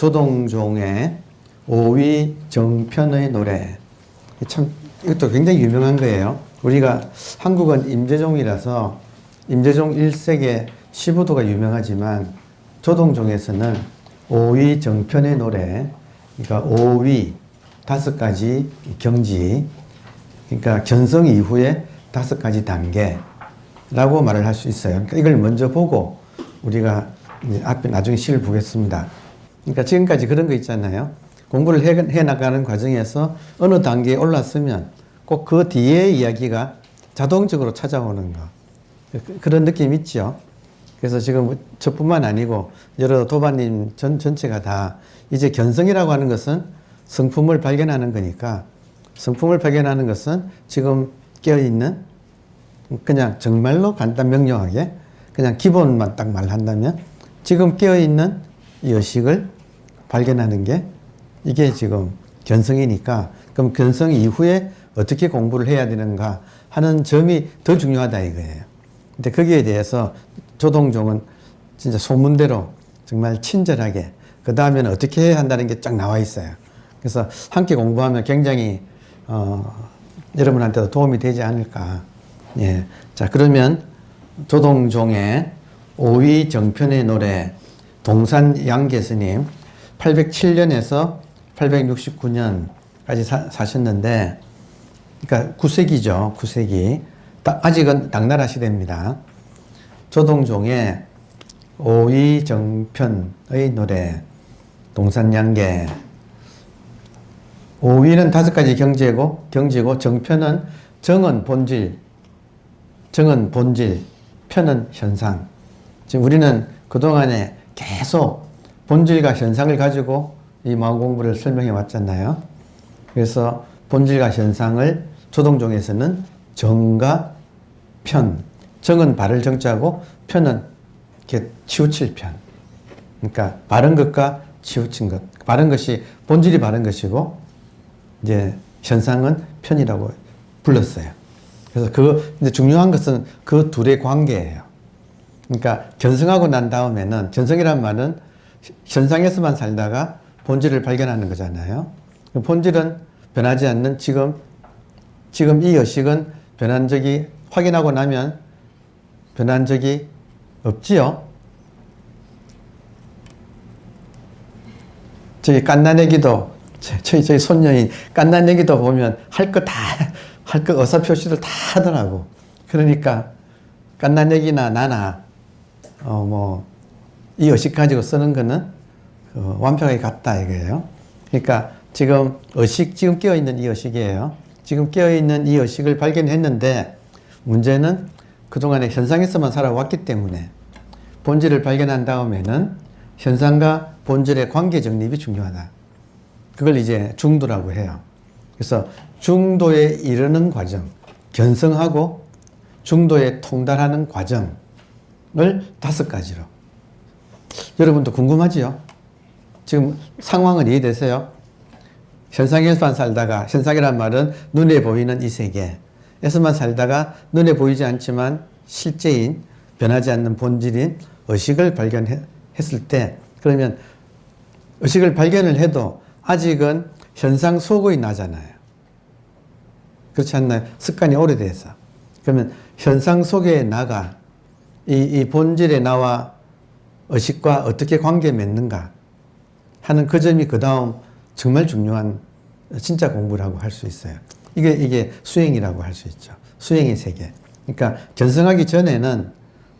조동종의 오위 정편의 노래. 참 이것도 굉장히 유명한 거예요. 우리가 한국은 임재종이라서 임재종 1세의 시부도가 유명하지만 조동종에서는 오위 정편의 노래, 그러니까 오위 5가지 경지, 그러니까 견성 이후에 5가지 단계라고 말을 할 수 있어요. 그러니까 이걸 먼저 보고 우리가 앞에 나중에 시를 보겠습니다. 그러니까 지금까지 그런 거 있잖아요. 공부를 해 나가는 과정에서 어느 단계에 올랐으면 꼭 그 뒤에 이야기가 자동적으로 찾아오는 거. 그런 느낌 있죠. 그래서 지금 저뿐만 아니고 여러 도반님 전체가 다 이제 견성이라고 하는 것은 성품을 발견하는 거니까, 성품을 발견하는 것은 지금 깨어있는, 그냥 정말로 간단 명료하게 그냥 기본만 딱 말한다면 지금 깨어있는 이 의식을 발견하는 게 이게 지금 견성이니까, 그럼 견성 이후에 어떻게 공부를 해야 되는가 하는 점이 더 중요하다 이거예요. 근데 거기에 대해서 조동종은 진짜 소문대로 정말 친절하게, 그 다음에는 어떻게 해야 한다는 게 쫙 나와 있어요. 그래서 함께 공부하면 굉장히 여러분한테도 도움이 되지 않을까. 예. 자, 그러면 조동종의 오위 정편의 노래, 동산 양계스님 807년에서 869년까지 사셨는데, 그러니까 9세기죠. 9세기. 아직은 당나라 시대입니다. 조동종의 오위 정편의 노래, 동산 양계. 오위는 5가지 경지고 정편은 정은 본질, 편은 현상. 지금 우리는 그동안에 계속 본질과 현상을 가지고 이 마음 공부를 설명해 왔잖아요. 그래서 본질과 현상을 조동종에서는 정과 편, 정은 바를 정자고 편은 이렇게 치우칠 편. 그러니까 바른 것과 치우친 것. 바른 것이 본질이 바른 것이고 이제 현상은 편이라고 불렀어요. 그래서 이제 중요한 것은 그 둘의 관계예요. 그러니까 견성하고 난 다음에는, 견성이란 말은 현상에서만 살다가 본질을 발견하는 거잖아요. 본질은 변하지 않는 지금 이 의식은 변한 적이, 확인하고 나면 변한 적이 없지요. 저기 깐나내기도, 저희 손녀인 깐나내기도 보면 할 거 의사표시를 다 하더라고. 그러니까 깐나내기나 나나 이 의식 가지고 쓰는 거는 완벽하게 같다 이거예요. 그러니까 지금 깨어있는 이 의식이에요. 지금 깨어있는 이 의식을 발견했는데, 문제는 그동안에 현상에서만 살아왔기 때문에 본질을 발견한 다음에는 현상과 본질의 관계 정립이 중요하다. 그걸 이제 중도라고 해요. 그래서 중도에 이르는 과정, 견성하고 중도에 통달하는 과정을 5가지로. 여러분도 궁금하지요? 지금 상황은 이해되세요? 현상에서만 살다가, 현상이란 말은 눈에 보이는 이 세계에서만 살다가 눈에 보이지 않지만 실제인, 변하지 않는 본질인 의식을 발견했을 때, 그러면 의식을 발견을 해도 아직은 현상 속의 나잖아요. 그렇지 않나요? 습관이 오래돼서. 그러면 현상 속의 나가 이 본질의 나와 의식과 어떻게 관계 맺는가 하는 그 점이 그 다음 정말 중요한 진짜 공부라고 할 수 있어요. 이게 수행이라고 할 수 있죠. 수행의 세계. 그러니까 견성하기 전에는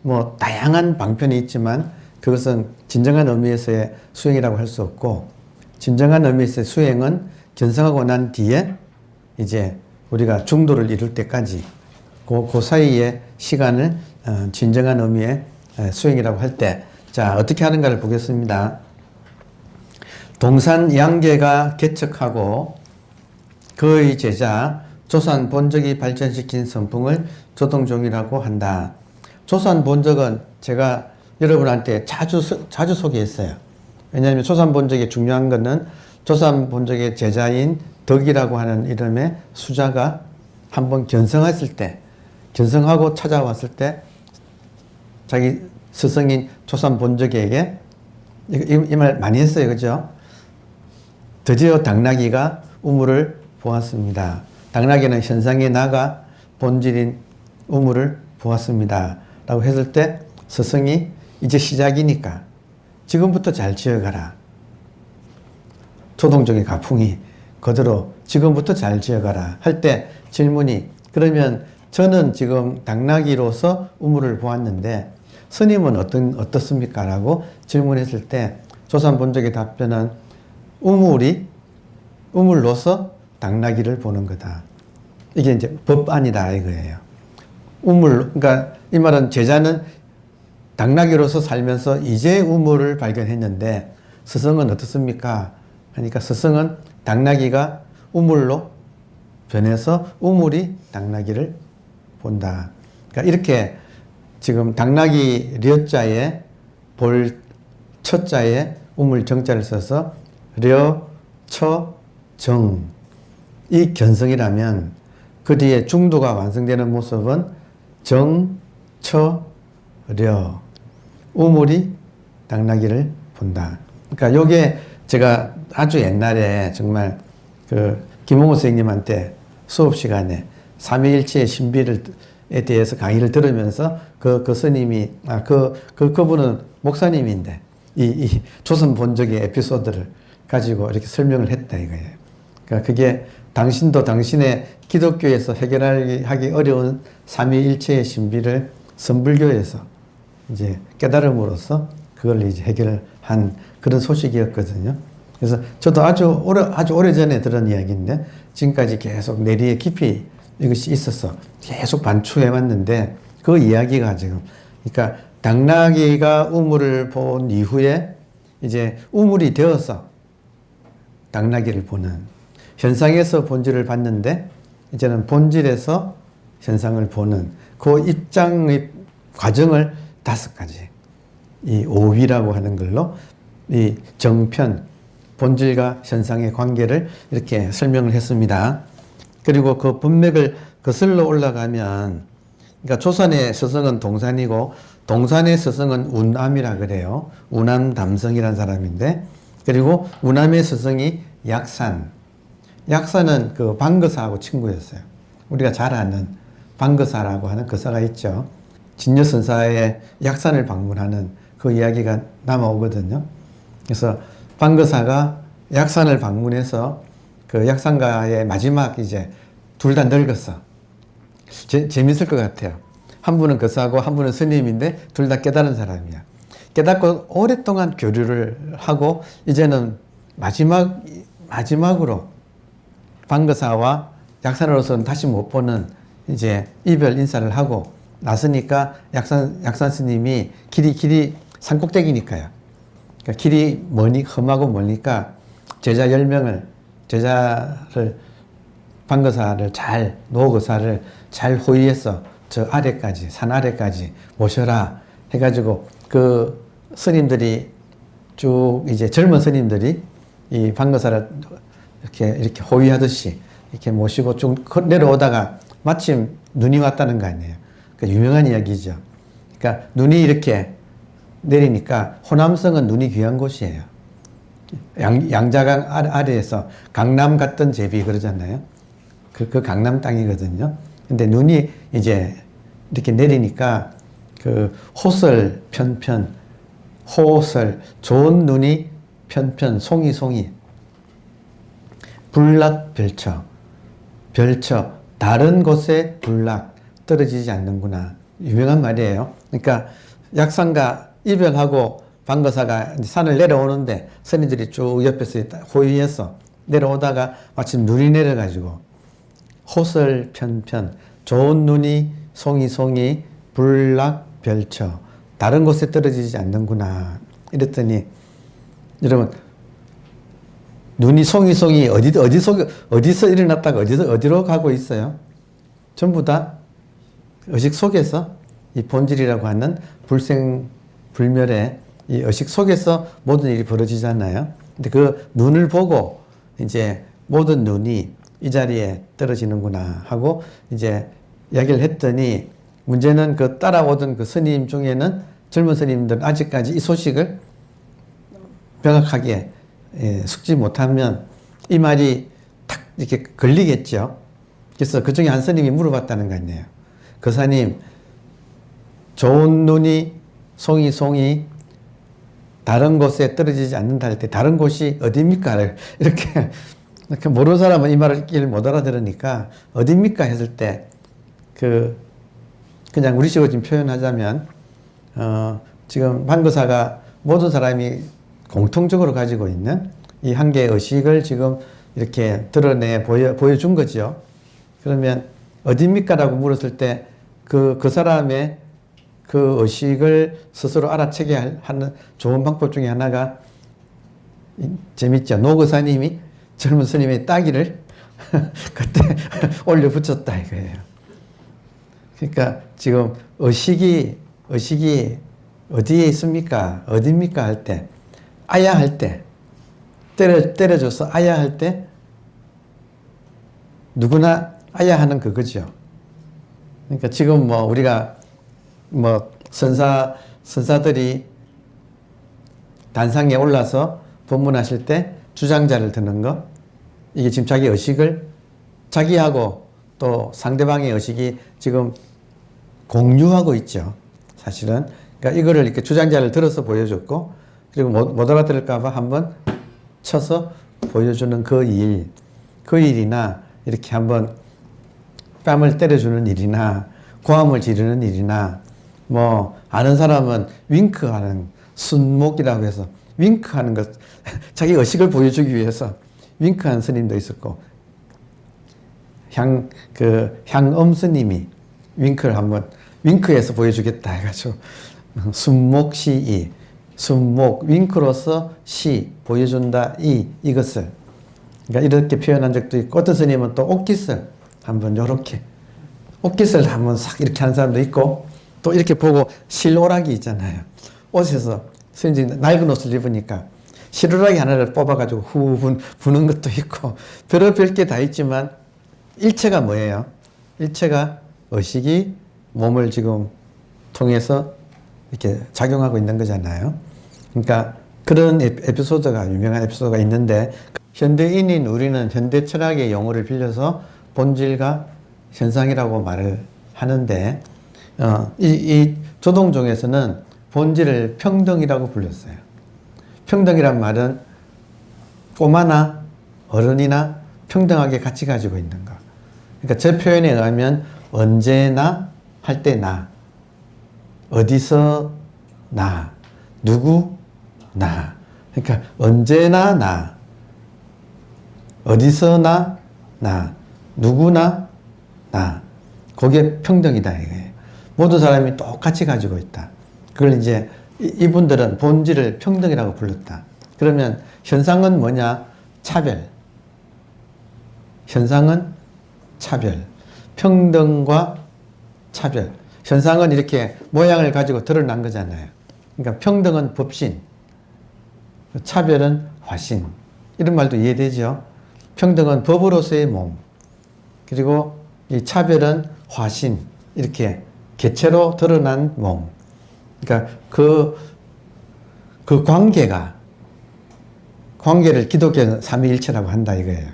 뭐 다양한 방편이 있지만 그것은 진정한 의미에서의 수행이라고 할 수 없고, 진정한 의미에서의 수행은 견성하고 난 뒤에 이제 우리가 중도를 이룰 때까지 그 사이의 시간을 진정한 의미의 수행이라고 할 때, 자, 어떻게 하는가를 보겠습니다. 동산 양계가 개척하고 그의 제자 조산 본적이 발전시킨 선풍을 조동종이라고 한다. 조산 본적은 제가 여러분한테 자주 소개했어요. 왜냐하면 조산 본적이 중요한 것은 조산 본적의 제자인 덕이라고 하는 이름의 수자가 한번 견성했을 때, 견성하고 찾아왔을 때 자기 스승인 조산 본적에게 이 말 많이 했어요. 그죠? 드디어 당나귀가 우물을 보았습니다. 당나귀는 현상에 나가 본질인 우물을 보았습니다. 라고 했을 때 스승이 이제 시작이니까 지금부터 잘 지어가라. 초동적인 가풍이 그대로 지금부터 잘 지어가라 할 때 질문이, 그러면 저는 지금 당나귀로서 우물을 보았는데 스님은 어떻습니까? 라고 질문했을 때 조산본적의 답변은 우물로서 당나귀를 보는 거다. 이게 이제 법안이다 이거예요. 그러니까 이 말은 제자는 당나귀로서 살면서 이제 우물을 발견했는데 스승은 어떻습니까? 하니까 스승은 당나귀가 우물로 변해서 우물이 당나귀를 본다. 그러니까 이렇게 지금 당나귀 려자에 볼 처자에 우물 정자를 써서 려, 처, 정. 이 견성이라면 그 뒤에 중도가 완성되는 모습은 정, 처, 려. 우물이 당나귀를 본다. 그러니까 요게 제가 아주 옛날에 정말 그 김홍호 선생님한테 수업 시간에 삼위일체의 신비에 대해서 강의를 들으면서 그 스님이, 그분은 목사님인데 이 조선 본적의 에피소드를 가지고 이렇게 설명을 했다 이거예요. 그러니까 그게 당신도 당신의 기독교에서 해결하기 어려운 삼위일체의 신비를 선불교에서 이제 깨달음으로써 그걸 이제 해결한 그런 소식이었거든요. 그래서 저도 아주 오래전에 들은 이야기인데 지금까지 계속 내리에 깊이 이것이 있어서 계속 반추해 왔는데 그 이야기가 지금, 그러니까 당나귀가 우물을 본 이후에 이제 우물이 되어서 당나귀를 보는, 현상에서 본질을 봤는데 이제는 본질에서 현상을 보는 그 입장의 과정을 5가지, 이 오위라고 하는 걸로 이 정편, 본질과 현상의 관계를 이렇게 설명을 했습니다. 그리고 그 문맥을 거슬러 올라가면, 그러니까 조선의 스승은 동산이고 동산의 스승은 운암이라 그래요. 운암 담성이라는 사람인데, 그리고 운암의 스승이 약산. 약산은 그 방거사하고 친구였어요. 우리가 잘 아는 방거사라고 하는 거사가 있죠. 진여선사의 약산을 방문하는 그 이야기가 남아오거든요. 그래서 방거사가 약산을 방문해서 그 약산가의 마지막 이제 둘 다 늙었어. 재밌을 것 같아요. 한 분은 거사고 한 분은 스님인데 둘 다 깨달은 사람이야. 깨닫고 오랫동안 교류를 하고 이제는 마지막으로 방거사와 약산으로서는 다시 못 보는 이제 이별 인사를 하고 나서니까 약산 스님이 길이 산꼭대기니까요. 그러니까 길이 험하고 멀니까 제자를 방거사를 노거사를 잘 호위해서 저 아래까지, 산 아래까지 모셔라 해가지고 그 스님들이 쭉 이제 젊은 스님들이 이 방거사를 이렇게 호위하듯이 이렇게 모시고 쭉 내려오다가 마침 눈이 왔다는 거 아니에요. 그러니까 유명한 이야기죠. 그러니까 눈이 이렇게 내리니까 호남성은 눈이 귀한 곳이에요. 양자강 아래에서 강남 갔던 제비 그러잖아요. 그 강남 땅이거든요. 근데 눈이 이제 이렇게 내리니까 그 호설 편편, 호설, 좋은 눈이 편편, 송이, 불락 별처, 다른 곳에 불락, 떨어지지 않는구나. 유명한 말이에요. 그러니까 약산과 이별하고 방거사가 산을 내려오는데 스님들이 쭉 옆에서 호위해서 내려오다가 마침 눈이 내려가지고 호설 편편, 좋은 눈이 송이, 불락 별처, 다른 곳에 떨어지지 않는구나. 이랬더니 여러분, 눈이 송이 어디서 일어났다가 어디로 가고 있어요? 전부 다 의식 속에서 이 본질이라고 하는 불생불멸의 이 의식 속에서 모든 일이 벌어지잖아요. 근데 그 눈을 보고 이제 모든 눈이 이 자리에 떨어지는구나 하고 이제 이야기를 했더니, 문제는 그 따라오던 그 스님 중에는 젊은 스님들은 아직까지 이 소식을 명확하게 숙지 못하면 이 말이 탁 이렇게 걸리겠죠. 그래서 그 중에 한 스님이 물어봤다는 거 아니에요. 그 스님, 좋은 눈이 송이 다른 곳에 떨어지지 않는다 할 때 다른 곳이 어디입니까? 이렇게 모르는 사람은 이 말을 못 알아들으니까 어디입니까? 했을 때 그냥 우리식으로 지금 표현하자면 지금 판거사가 모든 사람이 공통적으로 가지고 있는 이 한 개의 의식을 지금 이렇게 보여준 거죠. 그러면 어디입니까? 라고 물었을 때 그 사람의 그 의식을 스스로 알아채게 하는 좋은 방법 중에 하나가 재밌죠. 노거사님이 젊은 스님의 따기를 그때 올려 붙였다 이거예요. 그러니까 지금 의식이 어디에 있습니까? 어디입니까? 할 때, 아야 할 때, 때려줘서 아야 할 때, 누구나 아야 하는 그거죠. 그러니까 지금 우리가 선사들이 단상에 올라서 법문하실 때 주장자를 드는 거, 이게 지금 자기 의식을 자기하고 또 상대방의 의식이 지금 공유하고 있죠. 사실은. 그러니까 이거를 이렇게 주장자를 들어서 보여줬고, 그리고 못 알아들을까봐 한번 쳐서 보여주는 그 일이나 이렇게 한번 뺨을 때려주는 일이나 고함을 지르는 일이나 아는 사람은 윙크하는 순목이라고 해서 윙크하는 것, 자기 의식을 보여주기 위해서 윙크하는 스님도 있었고, 향엄 스님이 윙크를 한번 윙크해서 보여주겠다 해가지고 순목시이, 순목 윙크로서 시 보여준다 이것을, 그러니까 이렇게 표현한 적도 있고, 어떤 스님은 또 옷깃을 한번 요렇게 옷깃을 한번 싹 이렇게 하는 사람도 있고, 또 이렇게 보고 실오라기 있잖아요. 옷에서 스님들이 낡은 옷을 입으니까 실오라기 하나를 뽑아가지고 후 부는 것도 있고, 별의별 게 다 있지만 일체가 뭐예요? 일체가 의식이 몸을 지금 통해서 이렇게 작용하고 있는 거잖아요. 그러니까 그런 에피소드가, 유명한 에피소드가 있는데, 현대인인 우리는 현대 철학의 용어를 빌려서 본질과 현상이라고 말을 하는데, 이 조동종에서는 본질을 평등이라고 불렀어요. 평등이란 말은 꼬마나 어른이나 평등하게 같이 가지고 있는 것. 그러니까 제 표현에 의하면 언제나 할 때 나, 어디서 나, 누구 나. 그러니까 언제나 나, 어디서나 나, 누구나 나. 그게 평등이다 이거예요. 모든 사람이 똑같이 가지고 있다. 그걸 이제 이분들은 본질을 평등이라고 불렀다. 그러면 현상은 뭐냐? 차별. 현상은 차별. 평등과 차별. 현상은 이렇게 모양을 가지고 드러난 거잖아요. 그러니까 평등은 법신, 차별은 화신. 이런 말도 이해되죠? 평등은 법으로서의 몸, 그리고 이 차별은 화신, 이렇게 개체로 드러난 몸. 그러니까 그 관계를 기독교는 삼위일체라고 한다 이거예요.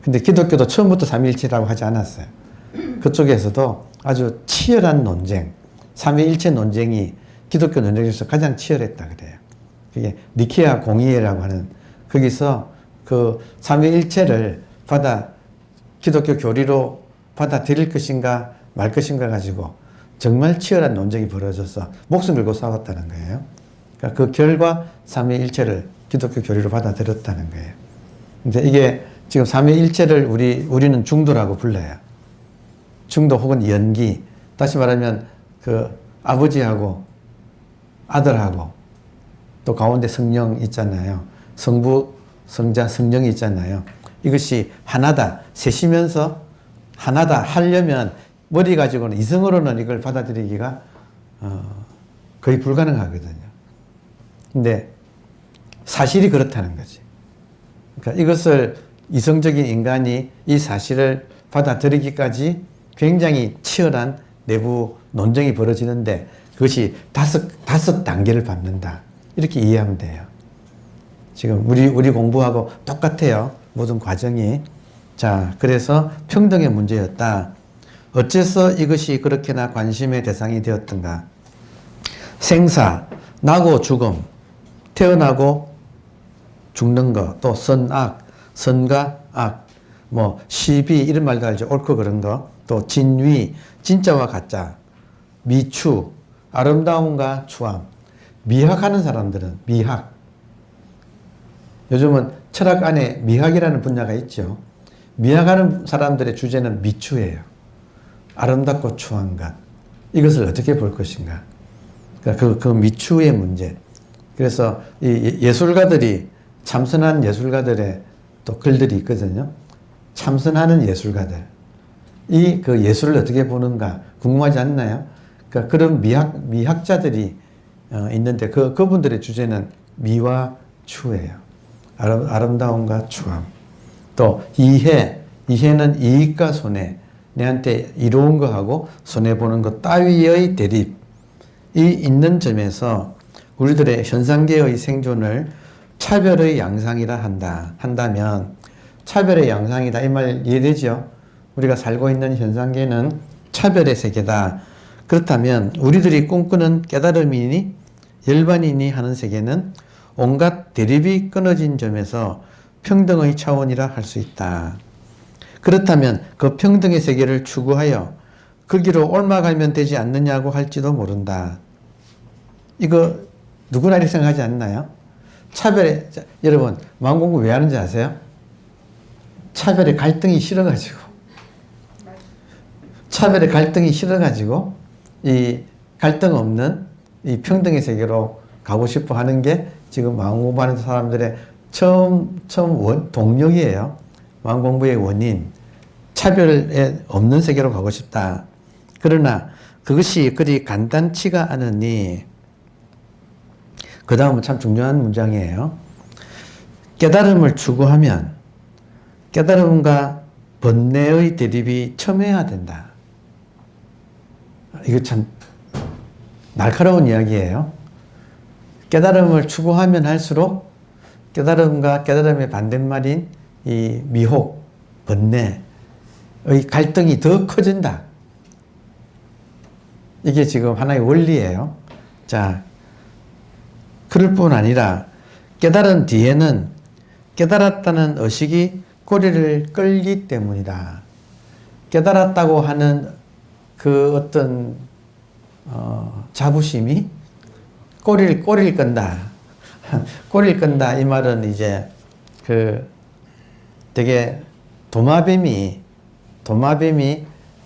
근데 기독교도 처음부터 삼위일체라고 하지 않았어요. 그쪽에서도 아주 치열한 논쟁, 삼위일체 논쟁이 기독교 논쟁 중에서 가장 치열했다 그래요. 그게 니케아 공의회라고 하는, 거기서 그 삼위일체를 기독교 교리로 받아들일 것인가 말 것인가 가지고 정말 치열한 논쟁이 벌어져서 목숨 걸고 싸웠다는 거예요. 그러니까 그 결과 삼위일체를 기독교 교리로 받아들였다는 거예요. 근데 이게 지금 삼위일체를 우리는 중도라고 불러요. 중도 혹은 연기. 다시 말하면 그 아버지하고 아들하고 또 가운데 성령 있잖아요. 성부, 성자, 성령이 있잖아요. 이것이 하나다. 셋이면서 하나다 하려면 머리 가지고는, 이성으로는 이걸 받아들이기가 거의 불가능하거든요. 근데 사실이 그렇다는 거지. 그러니까 이것을 이성적인 인간이 이 사실을 받아들이기까지 굉장히 치열한 내부 논쟁이 벌어지는데, 그것이 다섯 단계를 밟는다. 이렇게 이해하면 돼요. 지금 우리 공부하고 똑같아요. 모든 과정이. 자, 그래서 평등의 문제였다. 어째서 이것이 그렇게나 관심의 대상이 되었던가? 생사, 나고 죽음, 태어나고 죽는 거, 또 선악, 선과 악, 뭐 시비 이런 말도 알죠. 옳고 그런 거, 또 진위, 진짜와 가짜, 미추, 아름다움과 추함. 미학하는 사람들은 미학. 요즘은 철학 안에 미학이라는 분야가 있죠. 미학하는 사람들의 주제는 미추예요. 아름답고 추한 것. 이것을 어떻게 볼 것인가. 그러니까 그 미추의 문제. 그래서 이 예술가들이 참선한 예술가들의 또 글들이 있거든요. 참선하는 예술가들. 이 그 예술을 어떻게 보는가 궁금하지 않나요? 그러니까 그런 미학자들이 있는데 그분들의 주제는 미와 추예요. 아름다움과 추함. 또 이해는 이익과 손해. 내한테 이로운 거하고 손해보는 것 따위의 대립이 있는 점에서 우리들의 현상계의 생존을 차별의 양상이라 한다면 차별의 양상이다 이 말 이해되죠? 우리가 살고 있는 현상계는 차별의 세계다. 그렇다면 우리들이 꿈꾸는 깨달음이니 열반이니 하는 세계는 온갖 대립이 끊어진 점에서 평등의 차원이라 할 수 있다. 그렇다면 그 평등의 세계를 추구하여 거기로 옮아가면 되지 않느냐고 할지도 모른다. 이거 누구나 이렇게 생각하지 않나요? 여러분 마음공부 왜 하는지 아세요? 차별의 갈등이 싫어가지고 이 갈등 없는 이 평등의 세계로 가고 싶어 하는 게 지금 마음공부하는 사람들의 처음 동력이에요. 마음공부의 원인. 차별에 없는 세계로 가고 싶다. 그러나 그것이 그리 간단치가 않으니 그 다음은 참 중요한 문장이에요. 깨달음을 추구하면 깨달음과 번뇌의 대립이 첨예해야 된다. 이거 참 날카로운 이야기예요. 깨달음을 추구하면 할수록 깨달음과 깨달음의 반대말인 이 미혹, 번뇌의 갈등이 더 커진다. 이게 지금 하나의 원리예요. 자, 그럴 뿐 아니라 깨달은 뒤에는 깨달았다는 의식이 꼬리를 끌기 때문이다. 깨달았다고 하는 그 어떤 자부심이 꼬리를 끈다. 꼬리를 끈다. 이 말은 이제 되게 도마뱀이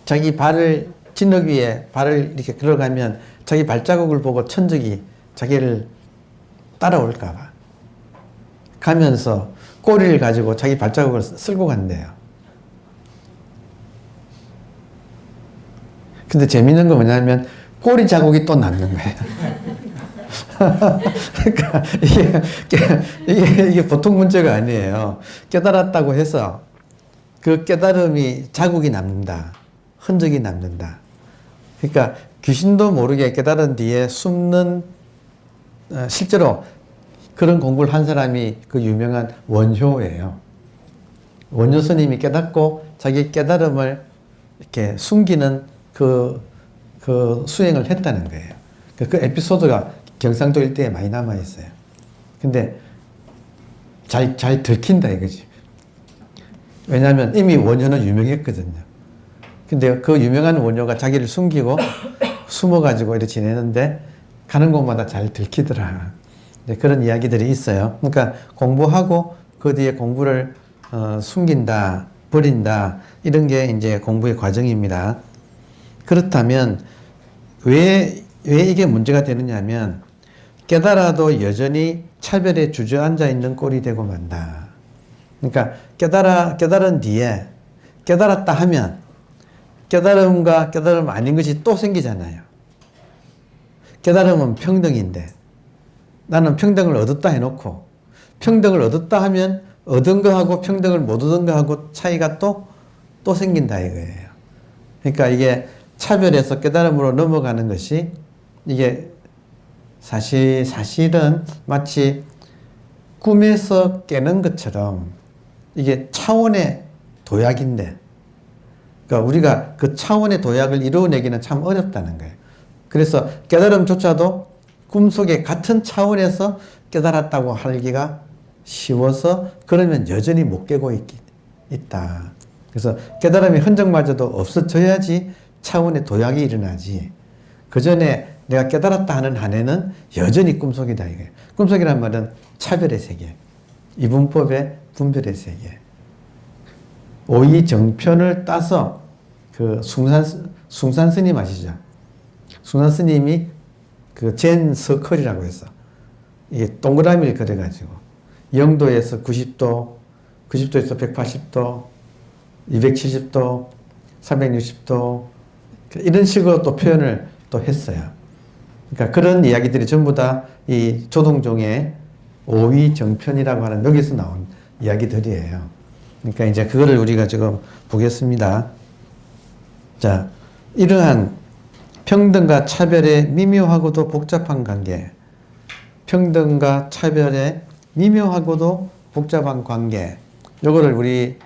자기 발을 진흙 위에 발을 이렇게 걸어가면 자기 발자국을 보고 천적이 자기를 따라올까 봐. 가면서 꼬리를 가지고 자기 발자국을 쓸고 간대요. 근데 재밌는 건 뭐냐면 꼬리 자국이 또 남는 거예요. 그러니까 이게 보통 문제가 아니에요. 깨달았다고 해서 그 깨달음이 자국이 남는다. 흔적이 남는다. 그러니까 귀신도 모르게 깨달은 뒤에 숨는 실제로 그런 공부를 한 사람이 그 유명한 원효예요. 원효 스님이 깨닫고 자기 깨달음을 이렇게 숨기는 그 수행을 했다는 거예요. 그 에피소드가 경상도 일대에 많이 남아있어요. 근데 잘 들킨다 이거지. 왜냐하면 이미 원효는 유명했거든요. 근데 그 유명한 원효가 자기를 숨기고 숨어가지고 이렇게 지내는데 가는 곳마다 잘 들키더라. 그런 이야기들이 있어요. 그러니까 공부하고 그 뒤에 공부를 숨긴다, 버린다 이런 게 이제 공부의 과정입니다. 그렇다면 왜 이게 문제가 되느냐 하면 깨달아도 여전히 차별에 주저앉아 있는 꼴이 되고 만다. 그러니까 깨달은 뒤에 깨달았다 하면 깨달음과 깨달음 아닌 것이 또 생기잖아요. 깨달음은 평등인데 나는 평등을 얻었다 해놓고 평등을 얻었다 하면 얻은 거하고 평등을 못 얻은 거하고 차이가 또 생긴다 이거예요. 그러니까 이게 차별에서 깨달음으로 넘어가는 것이 이게 사실은 마치 꿈에서 깨는 것처럼 이게 차원의 도약인데, 그러니까 우리가 그 차원의 도약을 이루어내기는 참 어렵다는 거예요. 그래서 깨달음조차도 꿈속에 같은 차원에서 깨달았다고 하기가 쉬워서 그러면 여전히 못 깨고 있다. 그래서 깨달음의 흔적마저도 없어져야지 차원의 도약이 일어나지. 그 전에 내가 깨달았다 하는 한에는 여전히 꿈속이다 이거예요. 꿈속이란 말은 차별의 세계, 이분법의 분별의 세계. 오이정편을 따서 그 숭산 스님 아시죠? 숭산 스님이 그 젠 서클이라고 해서 이게 동그라미를 그려가지고 0도에서 90도, 90도에서 180도, 270도, 360도 이런 식으로 또 표현을 또 했어요. 그러니까 그런 이야기들이 전부 다 이 조동종의 오이정편이라고 하는 여기서 나온 이야기들이에요. 그러니까 이제 그거를 우리가 지금 보겠습니다. 자, 이러한 평등과 차별의 미묘하고도 복잡한 관계, 평등과 차별의 미묘하고도 복잡한 관계, 요거를 우리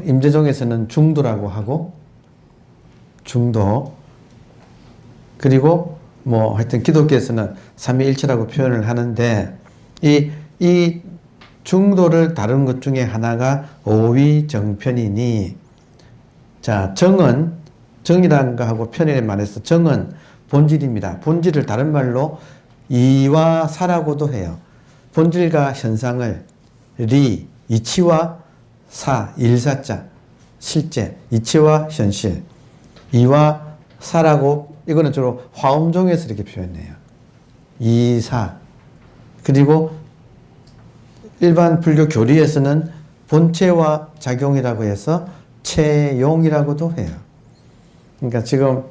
임재종에서는 중도라고 하고, 중도, 그리고 뭐 하여튼 기독교에서는 삼위일체라고 표현을 하는데, 이 중도를 다룬 것 중에 하나가 오위정편이니, 자, 정이라는 거하고 편의에 말해서 정은 본질입니다. 본질을 다른 말로 이와 사라고도 해요. 본질과 현상을 이치와 사, 일사자, 실제, 이치와 현실, 이와 사라고, 이거는 주로 화엄종에서 이렇게 표현해요. 이사. 그리고 일반 불교 교리에서는 본체와 작용이라고 해서 체용이라고도 해요. 그러니까 지금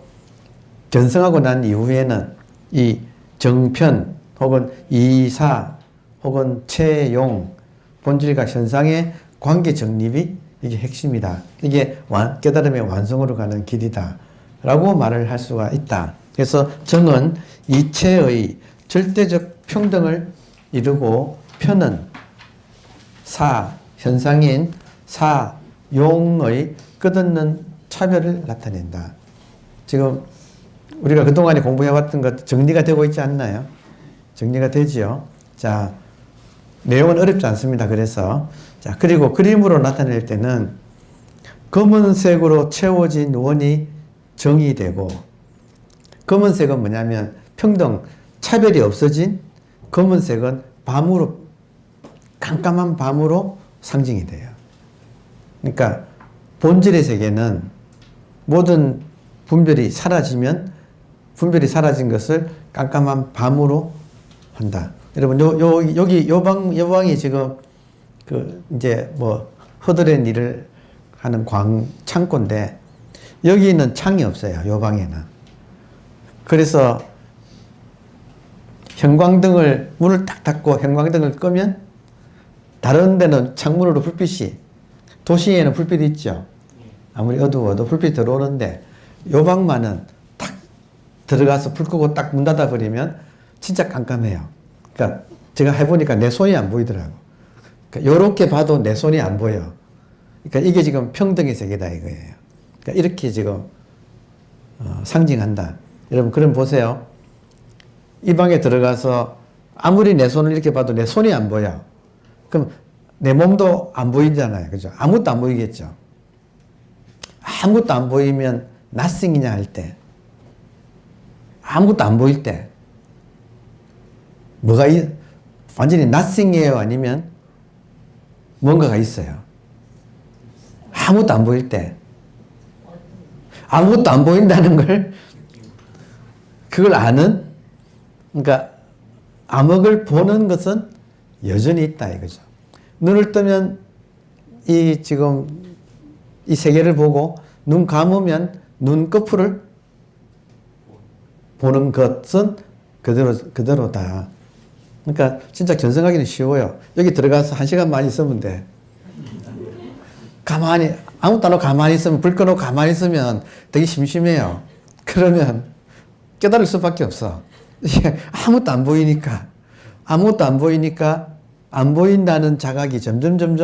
견성하고 난 이후에는 이 정편 혹은 이사 혹은 체용, 본질과 현상의 관계 정립이 이게 핵심이다. 이게 깨달음의 완성으로 가는 길이다 라고 말을 할 수가 있다. 그래서 정은 이체의 절대적 평등을 이루고 편은 현상인 용의 끝없는 차별을 나타낸다. 지금 우리가 그동안에 공부해왔던 것 정리가 되고 있지 않나요? 정리가 되지요. 자, 내용은 어렵지 않습니다. 그래서 자, 그리고 그림으로 나타낼 때는 검은색으로 채워진 원이 정이 되고, 검은색은 뭐냐면 평등, 차별이 없어진 검은색은 밤으로, 깜깜한 밤으로 상징이 돼요. 그러니까 본질의 세계는 모든 분별이 사라지면 분별이 사라진 것을 깜깜한 밤으로 한다. 여러분, 여기 요 방이 지금 이제 뭐 허드렛 일을 하는 창고인데 여기는 창이 없어요. 요 방에는. 그래서 문을 딱 닫고 형광등을 끄면 다른 데는 창문으로 불빛이, 도시에는 불빛이 있죠. 아무리 어두워도 불빛이 들어오는데 요 방만은 딱 들어가서 불 끄고 딱 문 닫아 버리면 진짜 깜깜해요. 그러니까 제가 해보니까 내 손이 안 보이더라고. 그러니까 요렇게 봐도 내 손이 안 보여. 그러니까 이게 지금 평등의 세계다 이거예요. 그러니까 이렇게 지금 상징한다. 여러분 그럼 보세요. 이 방에 들어가서 아무리 내 손을 이렇게 봐도 내 손이 안 보여. 그럼 내 몸도 안 보이잖아요. 그죠? 아무것도 안 보이겠죠. 아무것도 안 보이면 nothing이냐 할 때, 아무것도 안 보일 때 완전히 nothing이에요? 아니면 뭔가가 있어요? 아무것도 안 보일 때, 아무것도 안 보인다는 걸 그걸 아는, 그러니까 암흑을 보는 것은 여전히 있다 이거죠. 눈을 뜨면 지금 이 세계를 보고 눈 감으면 눈꺼풀을 보는 것은 그대로다. 그러니까 진짜 견성하기는 쉬워요. 여기 들어가서 1시간만 있으면 돼. 가만히 아무것도 안 하고 가만히 있으면, 불 꺼놓고 가만히 있으면 되게 심심해요. 그러면 깨달을 수밖에 없어. 아무것도 안 보이니까 안 보인다는 자각이 점점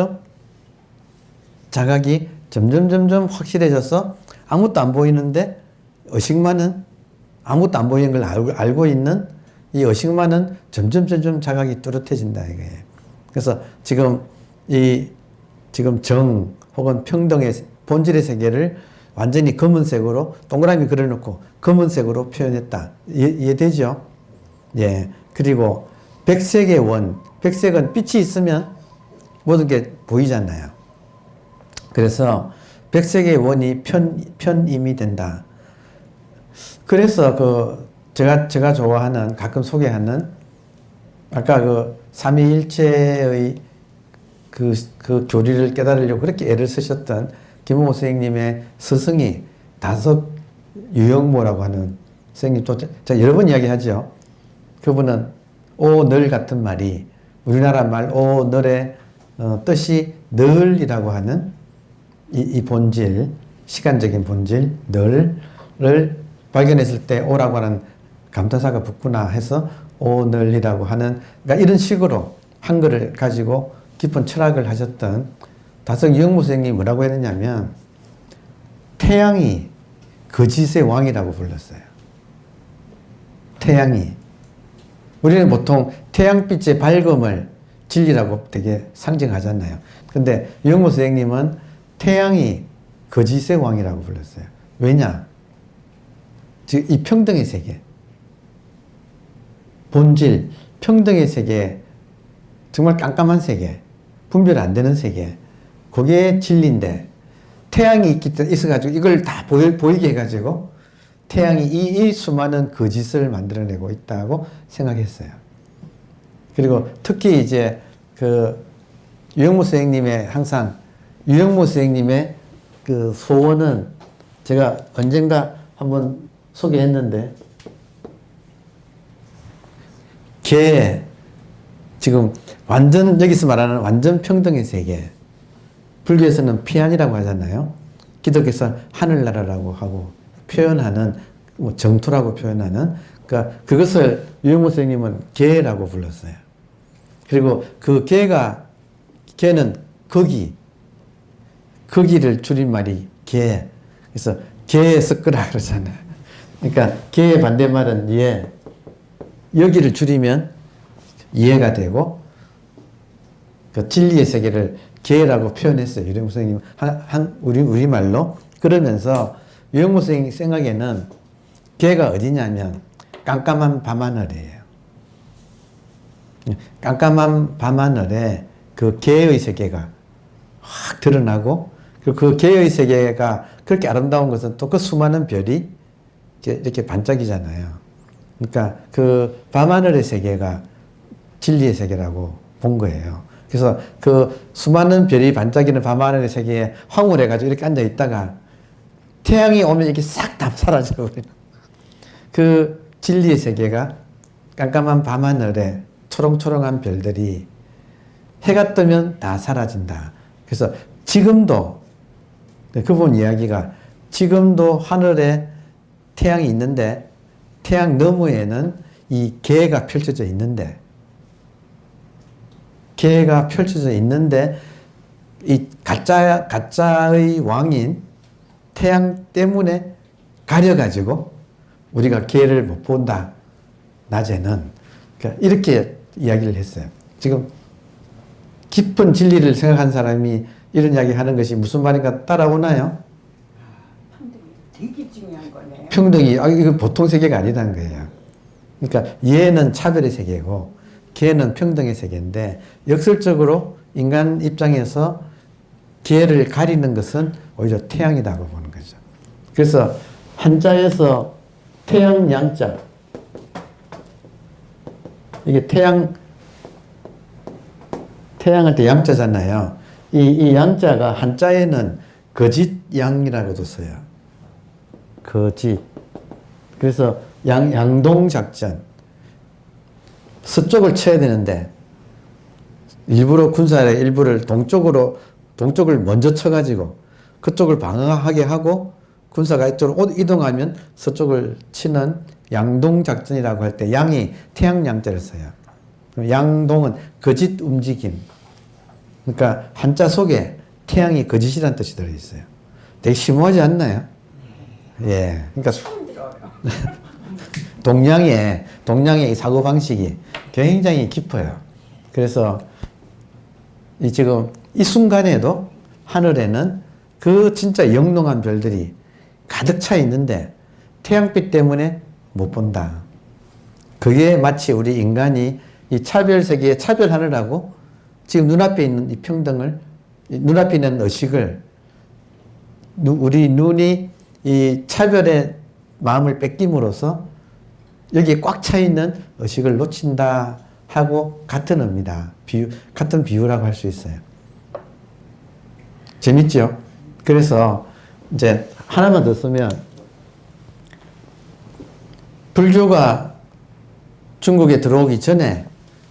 확실해져서 아무것도 안 보이는데 의식만은 아무것도 안 보이는 걸 알고 있는 이 의식만은 점점 자각이 뚜렷해진다 이거예요. 그래서 지금 정 혹은 평등의 본질의 세계를 완전히 검은색으로 동그라미 그려놓고 검은색으로 표현했다. 이해되죠? 예. 그리고 백색의 원, 백색은 빛이 있으면 모든 게 보이잖아요. 그래서 백색의 원이 편임이 된다. 그래서 제가 좋아하는 가끔 소개하는 아까 삼위일체의 그 교리를 깨달으려고 그렇게 애를 쓰셨던 김홍호 선생님의 스승이 다석 유영모라고 하는 선생님 또 제가 여러 번 이야기하죠. 그분은 오늘 같은 말이 우리나라 말 오늘의 뜻이 늘이라고 하는 이 본질, 시간적인 본질 늘을 발견했을 때 오라고 하는 감탄사가 붙구나 해서 오늘이라고 하는, 그러니까 이런 식으로 한글을 가지고 깊은 철학을 하셨던 다석 유영모 선생님이 뭐라고 했느냐면 태양이 거짓의 왕이라고 불렀어요. 태양이. 우리는 보통 태양빛의 밝음을 진리라고 되게 상징하잖아요. 근데 유영모 선생님은 태양이 거짓의 왕이라고 불렀어요. 왜냐? 즉, 이 평등의 세계. 본질, 평등의 세계, 정말 깜깜한 세계, 분별 안 되는 세계, 그게 진리인데, 태양이 있어가지고 이걸 다 보이게 해가지고, 태양이 이 수많은 거짓을 만들어내고 있다고 생각했어요. 그리고 특히 이제 유영모 선생님의 항상, 유영모 선생님의 그 소원은 제가 언젠가 한번 소개했는데, 지금 완전, 여기서 말하는 완전 평등의 세계. 불교에서는 피안이라고 하잖아요. 기독교에서 하늘나라라고 하고 표현하는, 정토라고 표현하는, 그러니까 그것을 유영모 선생님은 계라고 불렀어요. 그리고 그 계는 거기를 줄임말이 계. 그래서 계에 섞으라 그러잖아요. 그러니까 계의 반대말은 예. 여기를 줄이면 이해가 되고, 그 진리의 세계를 계라고 표현했어요. 유영모 선생님 우리말로. 그러면서 유영모 선생님 생각에는 계가 어디냐면 깜깜한 밤하늘이에요. 깜깜한 밤하늘에 그 계의 세계가 확 드러나고, 그리고 그 계의 세계가 그렇게 아름다운 것은 또 그 수많은 별이 이렇게 반짝이잖아요. 그러니까 그 밤하늘의 세계가 진리의 세계라고 본 거예요. 그래서 그 수많은 별이 반짝이는 밤하늘의 세계에 황홀해가지고 이렇게 앉아 있다가 태양이 오면 이렇게 싹 다 사라져버리는 그 진리의 세계가 깜깜한 밤하늘에 초롱초롱한 별들이 해가 뜨면 다 사라진다. 그래서 지금도 그분 이야기가 지금도 하늘에 태양이 있는데 태양 너머에는 이 계가 펼쳐져 있는데 이 가짜의 왕인 태양 때문에 가려가지고 우리가 계를 못 본다. 낮에는. 그러니까 이렇게 이야기를 했어요. 지금 깊은 진리를 생각한 사람이 이런 이야기 하는 것이 무슨 말인가 따라오나요? 평등이 되게 중요한 거네요. 평등이, 이거 보통 세계가 아니라는 거예요. 그러니까 얘는 차별의 세계고 걔는 평등의 세계인데 역설적으로 인간 입장에서 걔를 가리는 것은 오히려 태양이라고 보는 거죠. 그래서 한자에서 태양 양자, 이게 태양할 때 양자잖아요. 이 양자가 한자에는 거짓 양이라고도 써요. 거짓. 그래서 양동작전. 서쪽을 쳐야 되는데 일부러 군사의 일부를 동쪽을 먼저 쳐가지고 그쪽을 방어하게 하고 군사가 이쪽으로 이동하면 서쪽을 치는 양동작전이라고 할 때 양이 태양 양자를 써요. 양동은 거짓 움직임. 그러니까 한자 속에 태양이 거짓이라는 뜻이 들어있어요. 되게 심오하지 않나요? 예. 그러니까 처음 들어요. 동양의 이 사고방식이 굉장히 깊어요. 그래서 지금 이 순간에도 하늘에는 그 진짜 영롱한 별들이 가득 차 있는데 태양빛 때문에 못 본다. 그게 마치 우리 인간이 이 차별 세계에 차별하느라고 지금 눈앞에 있는 이 평등을, 눈앞에 있는 의식을 우리 눈이 이 차별의 마음을 뺏김으로써 여기에 꽉 차 있는 의식을 놓친다 하고 같은 의미다. 같은 비유라고 할 수 있어요. 재밌죠? 그래서 이제 하나만 더 쓰면 불교가 중국에 들어오기 전에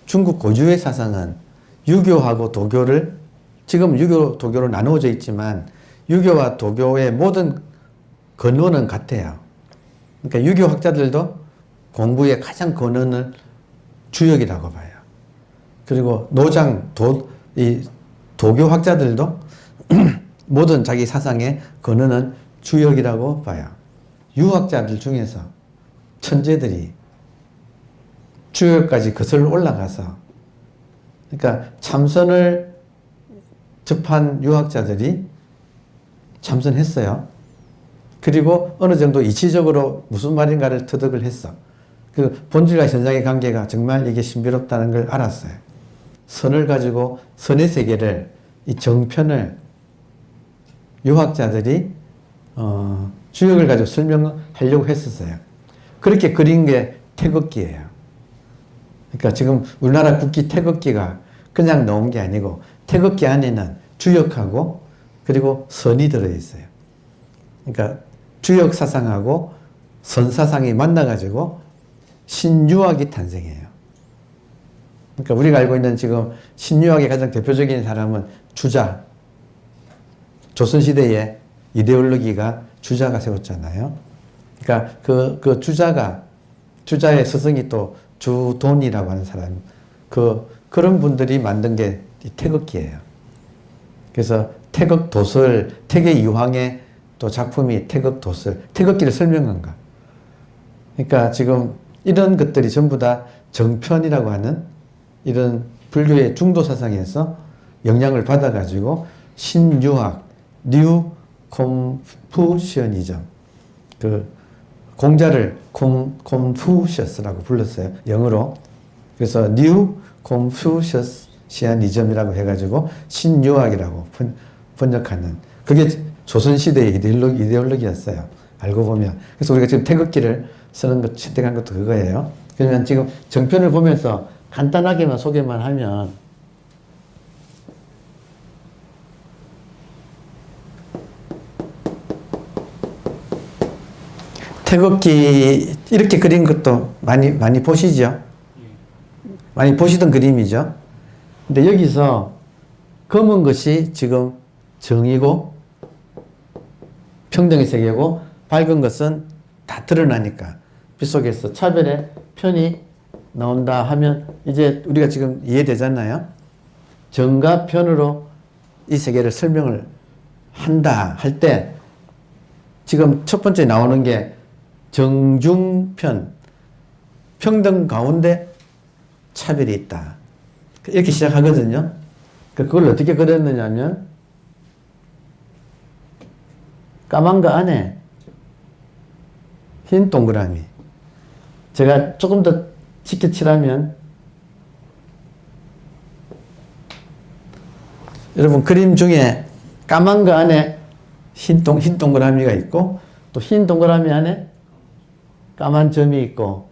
중국 고유의 사상은 유교하고 도교를 지금 유교, 도교로 나누어져 있지만 유교와 도교의 모든 근원은 같아요. 그러니까 유교 학자들도 공부의 가장 근원을 주역이라고 봐요. 그리고 이 도교 학자들도 모든 자기 사상의 근원은 주역이라고 봐요. 유학자들 중에서 천재들이 주역까지 거슬러 올라가서 그러니까 참선을 접한 유학자들이 참선했어요. 그리고 어느 정도 이치적으로 무슨 말인가를 터득을 했어. 그 본질과 현상의 관계가 정말 이게 신비롭다는 걸 알았어요. 선을 가지고 선의 세계를, 이 정편을 유학자들이 주역을 가지고 설명하려고 했었어요. 그렇게 그린 게 태극기예요. 그러니까 지금 우리나라 국기 태극기가 그냥 넣은 게 아니고 태극기 안에는 주역하고 그리고 선이 들어있어요. 그러니까 주역 사상하고 선 사상이 만나가지고 신유학이 탄생해요. 그러니까 우리가 알고 있는 지금 신유학의 가장 대표적인 사람은 주자. 조선시대에 이데올로기가 주자가 세웠잖아요. 그러니까 그 주자의 스승이 또 주돈이라고 하는 사람, 그런 분들이 만든 게 태극기예요. 그래서 태극도설, 태계이황의 또 작품이 태극도설, 태극기를 설명한 거. 그러니까 지금 이런 것들이 전부 다 정편이라고 하는 이런 불교의 중도 사상에서 영향을 받아가지고 신유학, 뉴 콤푸시어니즘, 그 공자를 콤푸셔스라고 불렀어요. 영어로. 그래서 뉴 콤푸시어니즘이라고 해가지고 신유학이라고 번역하는, 그게 조선시대의 이데올로기였어요. 알고 보면. 그래서 우리가 지금 태극기를 쓰는 것, 채택한 것도 그거예요. 그러면 지금 정편을 보면서 간단하게만 소개만 하면 태극기 이렇게 그린 것도 많이 보시죠? 많이 보시던 그림이죠? 근데 여기서 검은 것이 지금 정이고 평등의 세계고 밝은 것은 다 드러나니까 빛 속에서 차별의 편이 나온다 하면 이제 우리가 지금 이해되잖아요. 정과 편으로 이 세계를 설명을 한다 할 때 지금 첫 번째 나오는 게 정중편, 평등 가운데 차별이 있다. 이렇게 시작하거든요. 그걸 어떻게 그렸느냐면 까만 거 안에 흰 동그라미. 제가 조금 더 쉽게 칠하면 여러분 그림 중에 까만 거 안에 흰 동그라미가 있고 또 흰 동그라미 안에 까만 점이 있고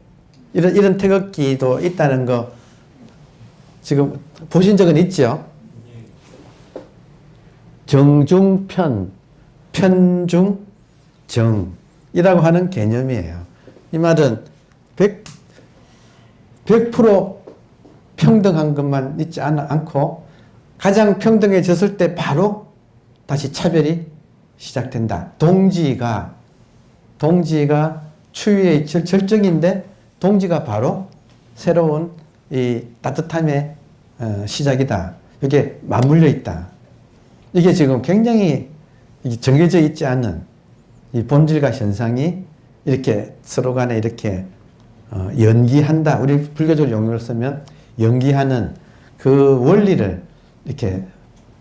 이런 태극기도 있다는 거 지금 보신 적은 있죠? 정중편, 편중, 정이라고 하는 개념이에요. 이 말은 100% 평등한 것만 있지 않고 가장 평등해졌을 때 바로 다시 차별이 시작된다. 동지가 추위의 절정인데 동지가 바로 새로운 이 따뜻함의 시작이다. 이게 맞물려 있다. 이게 지금 굉장히 정해져 있지 않은 이 본질과 현상이 이렇게 서로 간에 이렇게 연기한다. 우리 불교적 용어를 쓰면 연기하는 그 원리를 이렇게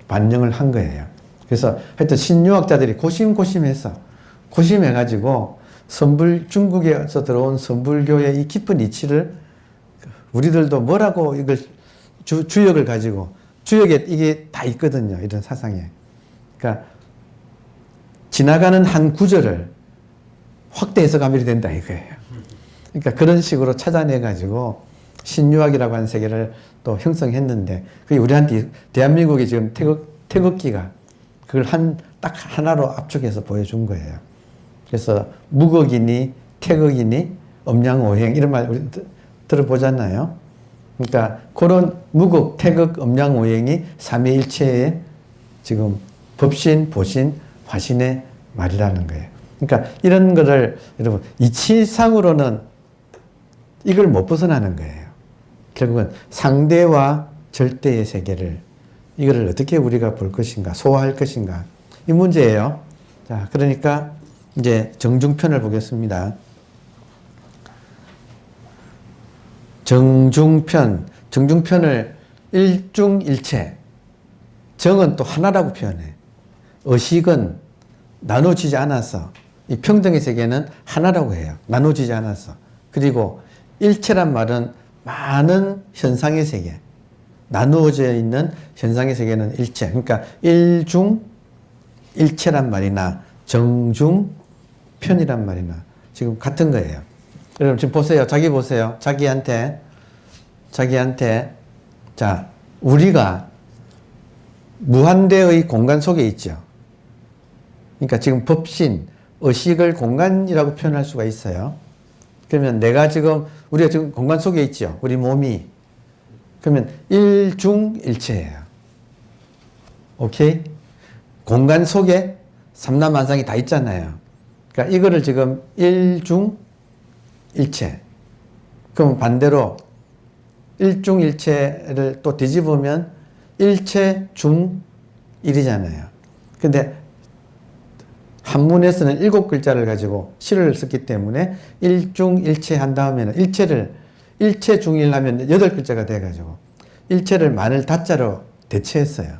반영을 한 거예요. 그래서 하여튼 신유학자들이 고심해가지고 중국에서 들어온 선불교의 이 깊은 이치를 우리들도 뭐라고 이걸 주역을 가지고 주역에 이게 다 있거든요. 이런 사상에. 그러니까 지나가는 한 구절을 확대 해석하면 된다 이거예요. 그러니까 그런 식으로 찾아내가지고 신유학이라고 하는 세계를 또 형성했는데 그게 우리한테 대한민국이 지금 태극기가 그걸 딱 하나로 압축해서 보여준 거예요. 그래서 무극이니 태극이니 음양오행 이런 말 우리 들어보잖아요. 그러니까 그런 무극, 태극, 음양오행이 삼위일체의 지금 법신, 보신, 화신의 말이라는 거예요. 그러니까 이런 거를 여러분 이치상으로는 이걸 못 벗어나는 거예요. 결국은 상대와 절대의 세계를 이거를 어떻게 우리가 볼 것인가, 소화할 것인가 이 문제예요. 자, 그러니까 이제 정중편을 보겠습니다. 정중편을 일중일체. 정은 또 하나라고 표현해. 의식은 나눠지지 않아서 이 평등의 세계는 하나라고 해요. 나눠지지 않아서. 그리고 일체란 말은 많은 현상의 세계. 나누어져 있는 현상의 세계는 일체. 그러니까 일중일체란 말이나 정중편이란 말이나 지금 같은 거예요. 여러분 지금 보세요. 자기 보세요. 자기한테 자, 우리가 무한대의 공간 속에 있죠. 그러니까 지금 법신, 의식을 공간이라고 표현할 수가 있어요. 그러면 우리가 지금 공간 속에 있죠. 우리 몸이. 그러면 일중일체예요. 오케이? 공간 속에 삼라만상이 다 있잖아요. 그러니까 이거를 지금 일중일체. 그럼 반대로 일중일체를 또 뒤집으면 일체중일이잖아요. 근데 한문에서는 7글자를 가지고 시를 썼기 때문에 일중일체 한 다음에는 일체중일 하면 8글자가 돼가지고 일체를 만을 다자로 대체했어요.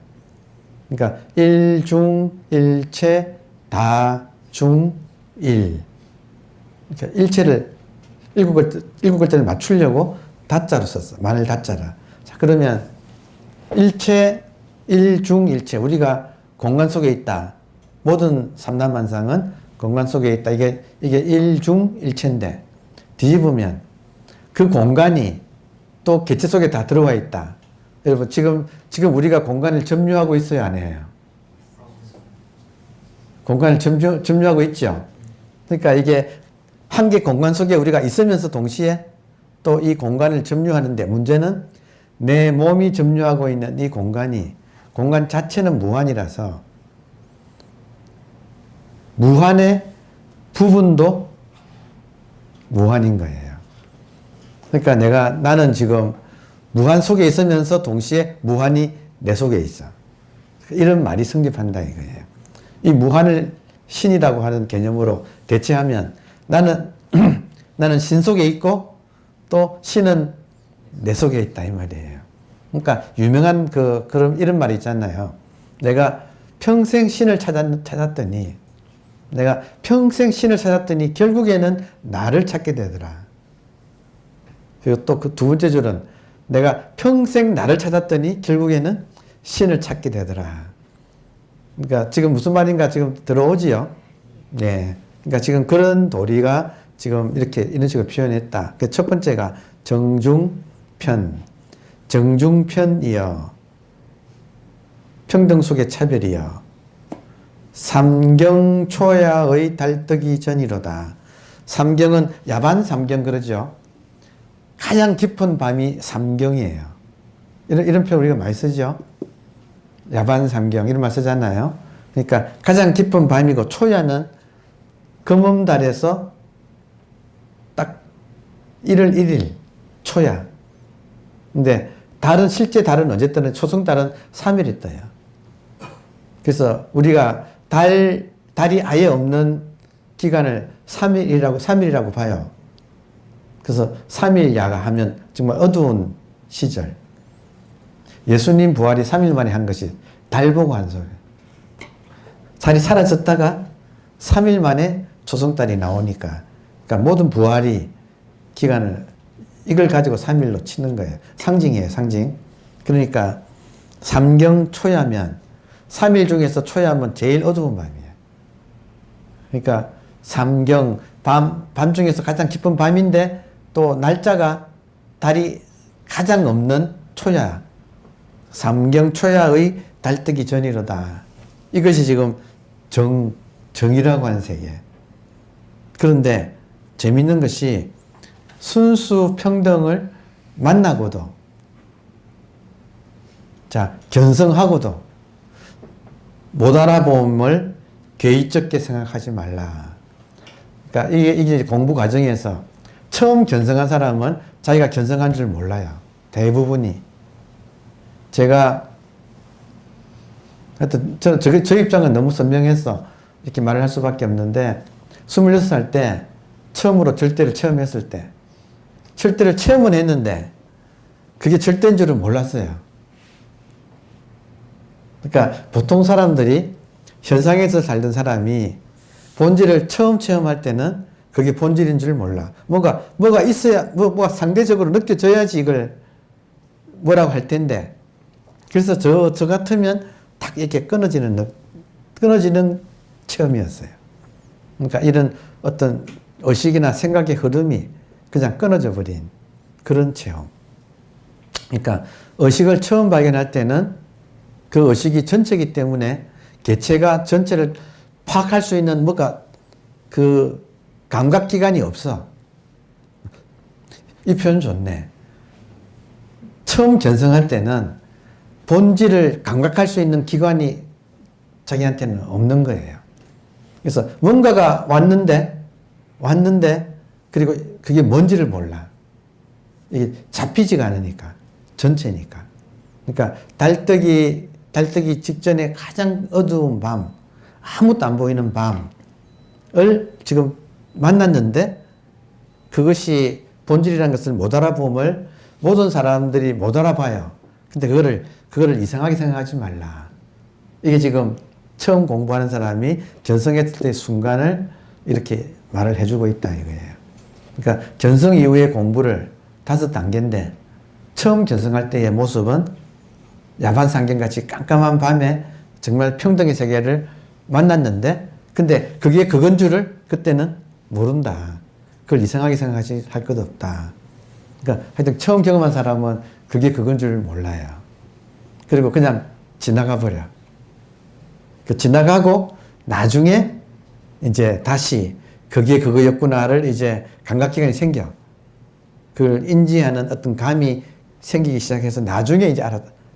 그러니까 일중일체 다중일. 그러니까 일체를 7글자를 맞추려고 다자로 썼어. 만을 다자라. 자, 그러면 일중일체. 우리가 공간 속에 있다. 모든 삼라만상은 공간 속에 있다. 이게 일중일체인데 뒤집으면 그 공간이 또 개체 속에 다 들어와 있다. 여러분 지금 우리가 공간을 점유하고 있어요, 안 해요? 공간을 점유하고 있죠. 그러니까 이게 한 개 공간 속에 우리가 있으면서 동시에 또 이 공간을 점유하는데 문제는 내 몸이 점유하고 있는 이 공간 자체는 무한이라서 무한의 부분도 무한인 거예요. 그러니까 나는 지금 무한 속에 있으면서 동시에 무한이 내 속에 있어. 이런 말이 성립한다 이거예요. 이 무한을 신이라고 하는 개념으로 대체하면 나는 신 속에 있고 또 신은 내 속에 있다 이 말이에요. 그러니까 유명한 그런 이런 말이 있잖아요. 내가 평생 신을 찾았더니 결국에는 나를 찾게 되더라. 그리고 또 그 두 번째 줄은 내가 평생 나를 찾았더니 결국에는 신을 찾게 되더라. 그러니까 지금 무슨 말인가 지금 들어오지요? 네. 그러니까 지금 그런 도리가 지금 이런 식으로 표현했다. 그 첫 번째가 정중편이여. 평등 속의 차별이여. 삼경초야의 달뜨기 전이로다. 삼경은 야반 삼경 그러죠. 가장 깊은 밤이 삼경이에요. 이런 표현 우리가 많이 쓰죠. 야반 삼경 이런 말 쓰잖아요. 그러니까 가장 깊은 밤이고 초야는 금음달에서 딱 1월 1일 초야. 근데 실제 달은 어쨌든 초승달은 3일이 떠요. 그래서 우리가 달이 아예 없는 기간을 3일이라고 봐요. 그래서 3일 야가 하면 정말 어두운 시절. 예수님 부활이 3일 만에 한 것이 달 보고 한 소리예요. 달이 사라졌다가 3일 만에 초승달이 나오니까, 그러니까 모든 부활이 기간을 이걸 가지고 3일로 치는 거예요. 상징이에요, 상징. 그러니까 삼경초야면 3일 중에서 초야면 제일 어두운 밤이에요. 그러니까 삼경 밤 중에서 가장 깊은 밤인데 또 날짜가 달이 가장 없는 초야. 삼경초야의 달뜨기 전이로다. 이것이 지금 정이라고 하는 세계. 그런데 재밌는 것이 순수 평등을 만나고도, 견성하고도 못 알아봄을 괴이적게 생각하지 말라. 그러니까 이게 공부 과정에서 처음 견성한 사람은 자기가 견성한 줄 몰라요. 대부분이. 제가 하여튼 저 입장은 너무 선명해서 이렇게 말을 할 수밖에 없는데, 26살 때 처음으로 절대를 체험했을 때, 절대를 체험은 했는데 그게 절대인 줄은 몰랐어요. 그러니까 보통 사람들이 현상에서 살던 사람이 본질을 처음 체험할 때는 그게 본질인 줄 몰라. 뭐가 있어야, 뭐가 상대적으로 느껴져야지 이걸 뭐라고 할 텐데. 그래서 저 같으면 딱 이렇게 끊어지는 체험이었어요. 그러니까 이런 어떤 의식이나 생각의 흐름이 그냥 끊어져 버린 그런 체험. 그러니까 의식을 처음 발견할 때는 그 의식이 전체이기 때문에 개체가 전체를 파악할 수 있는 그 감각기관이 없어. 이 표현 좋네. 처음 견성할 때는 본질을 감각할 수 있는 기관이 자기한테는 없는 거예요. 그래서 뭔가가 왔는데 그리고 그게 뭔지를 몰라. 이게 잡히지가 않으니까. 전체니까. 그러니까 달뜨기 직전에 가장 어두운 밤, 아무것도 안 보이는 밤을 지금 만났는데, 그것이 본질이라는 것을 못 알아봄을 모든 사람들이 못 알아봐요. 근데 그거를 이상하게 생각하지 말라. 이게 지금 처음 공부하는 사람이 견성했을 때 순간을 이렇게 말을 해주고 있다 이거예요. 그러니까 견성 이후의 공부를 5단계인데, 처음 견성할 때의 모습은 야반상경같이 깜깜한 밤에 정말 평등의 세계를 만났는데, 근데 그게 그건 줄을 그때는 모른다. 그걸 이상하게 생각하지 할 것 없다. 그러니까 하여튼 처음 경험한 사람은 그게 그건 줄 몰라요. 그리고 그냥 지나가 버려. 지나가고 나중에 이제 다시 그게 그거였구나를 이제 감각기관이 생겨. 그걸 인지하는 어떤 감이 생기기 시작해서 나중에 이제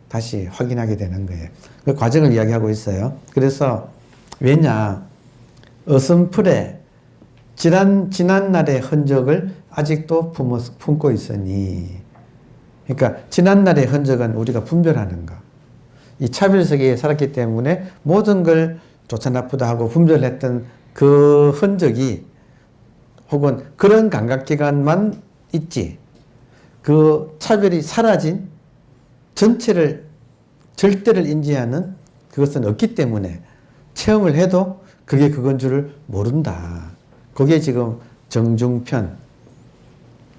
다시 확인하게 되는 거예요. 그 과정을 이야기하고 있어요. 그래서 왜냐, 어슴풀에 지난날의 흔적을 아직도 품고 있으니, 그러니까 지난날의 흔적은 우리가 분별하는 거. 이 차별세계에 살았기 때문에 모든 걸 좋다 나쁘다 하고 분별했던 그 흔적이, 혹은 그런 감각기관만 있지, 그 차별이 사라진 절대를 인지하는 그것은 없기 때문에 체험을 해도 그게 그건 줄을 모른다. 그게 지금 정중편.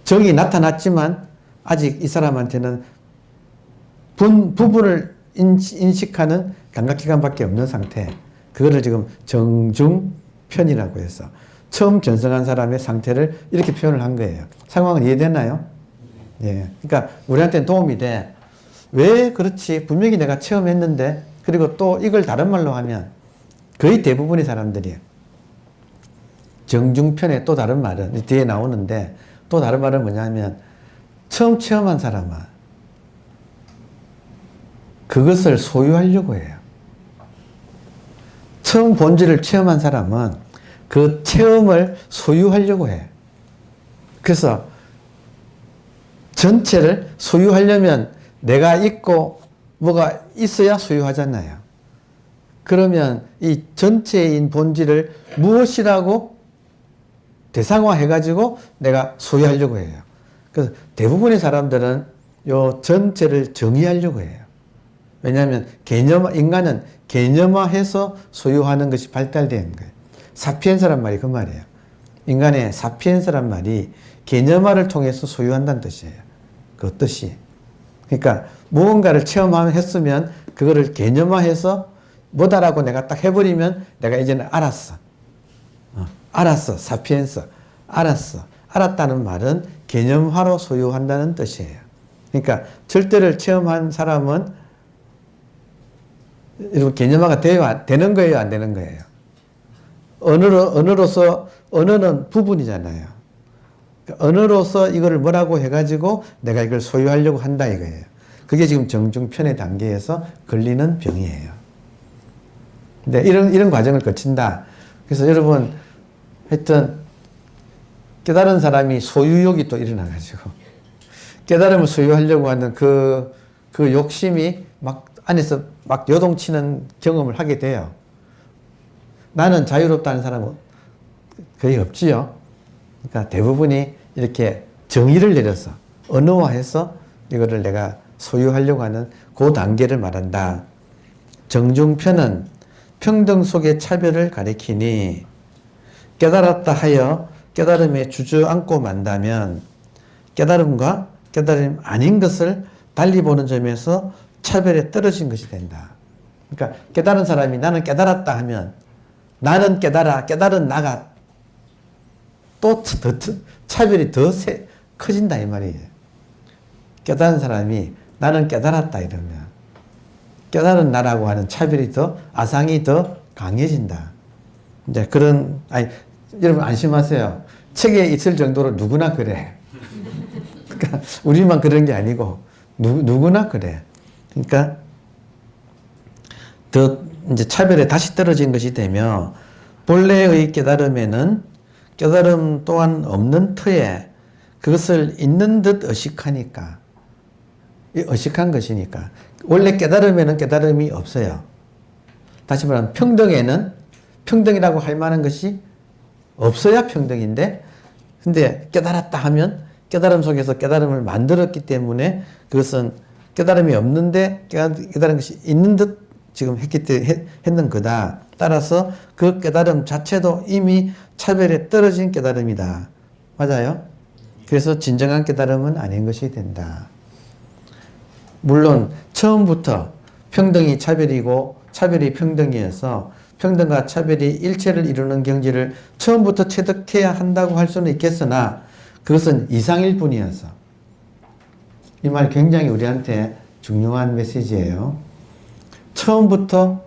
정이 나타났지만 아직 이 사람한테는 부분을 인식하는 감각기관밖에 없는 상태. 그거를 지금 정중편이라고 해서 처음 견성한 사람의 상태를 이렇게 표현을 한 거예요. 상황은 이해되나요? 예. 그러니까 우리한테는 도움이 돼. 왜 그렇지? 분명히 내가 체험했는데, 그리고 또 이걸 다른 말로 하면 거의 대부분의 사람들이 정중편의 또 다른 말은 뒤에 나오는데, 또 다른 말은 뭐냐면 처음 체험한 사람은 그것을 소유하려고 해요. 처음 본질을 체험한 사람은 그 체험을 소유하려고 해. 그래서 전체를 소유하려면 내가 있고 뭐가 있어야 소유하잖아요. 그러면 이 전체인 본질을 무엇이라고 대상화해가지고 내가 소유하려고 해요. 그래서 대부분의 사람들은 요 전체를 정의하려고 해요. 왜냐하면 인간은 개념화해서 소유하는 것이 발달된 거예요. 사피엔스란 말이 그 말이에요. 인간의 사피엔스란 말이 개념화를 통해서 소유한다는 뜻이에요. 그 뜻이. 그러니까 무언가를 체험했으면 그거를 개념화해서 뭐다라고 내가 딱 해버리면 내가 이제는 알았어. 알았어. 사피엔스. 알았어. 알았다는 말은 개념화로 소유한다는 뜻이에요. 그러니까 절대를 체험한 사람은 여러분 개념화가 되는 거예요? 안 되는 거예요? 언어는 부분이잖아요. 언어로서 이거를 뭐라고 해가지고 내가 이걸 소유하려고 한다 이거예요. 그게 지금 정중편의 단계에서 걸리는 병이에요. 근데 이런 과정을 거친다. 그래서 여러분 하여튼 깨달은 사람이 소유욕이 또 일어나가지고 깨달음을 소유하려고 하는 그 욕심이 막 안에서 막 요동치는 경험을 하게 돼요. 나는 자유롭다는 사람은 거의 없지요. 그러니까 대부분이 이렇게 정의를 내려서 언어화해서 이거를 내가 소유하려고 하는 그 단계를 말한다. 정중편은 평등 속의 차별을 가리키니 깨달았다 하여 깨달음에 주저앉고 만다면 깨달음과 깨달음 아닌 것을 달리 보는 점에서 차별에 떨어진 것이 된다. 그러니까 깨달은 사람이 나는 깨달았다 하면 나는 깨달은 나가 또 차별이 더 커진다 이 말이에요. 깨달은 사람이 나는 깨달았다 이러면 깨달은 나라고 하는 차별이 아상이 더 강해진다. 이제 여러분 안심하세요. 책에 있을 정도로 누구나 그래. 그러니까 우리만 그런 게 아니고 누구나 그래. 그러니까 이제 차별에 다시 떨어진 것이 되며 본래의 깨달음에는 깨달음 또한 없는 터에 그것을 있는 듯 의식하니까 의식한 것이니까 원래 깨달음에는 깨달음이 없어요. 다시 말하면 평등에는 평등이라고 할 만한 것이 없어야 평등인데 근데 깨달았다 하면 깨달음 속에서 깨달음을 만들었기 때문에 그것은 깨달음이 없는데 깨달은 것이 있는 듯 지금 했는 거다. 따라서 그 깨달음 자체도 이미 차별에 떨어진 깨달음이다. 맞아요? 그래서 진정한 깨달음은 아닌 것이 된다. 물론 처음부터 평등이 차별이고 차별이 평등이어서 평등과 차별이 일체를 이루는 경지를 처음부터 체득해야 한다고 할 수는 있겠으나 그것은 이상일 뿐이어서 이 말 굉장히 우리한테 중요한 메시지예요. 처음부터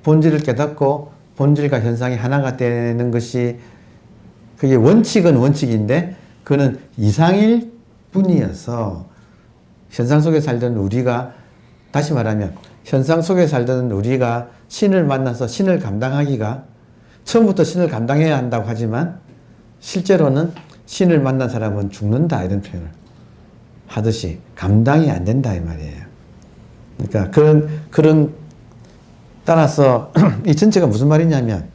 본질을 깨닫고 본질과 현상이 하나가 되는 것이 그게 원칙은 원칙인데 그는 이상일 뿐이어서 현상 속에 살던 우리가 다시 말하면 현상 속에 살던 우리가 신을 만나서 신을 감당하기가 처음부터 신을 감당해야 한다고 하지만 실제로는 신을 만난 사람은 죽는다 이런 표현을 하듯이 감당이 안 된다 이 말이에요. 그러니까 그런 따라서 이 전체가 무슨 말이냐면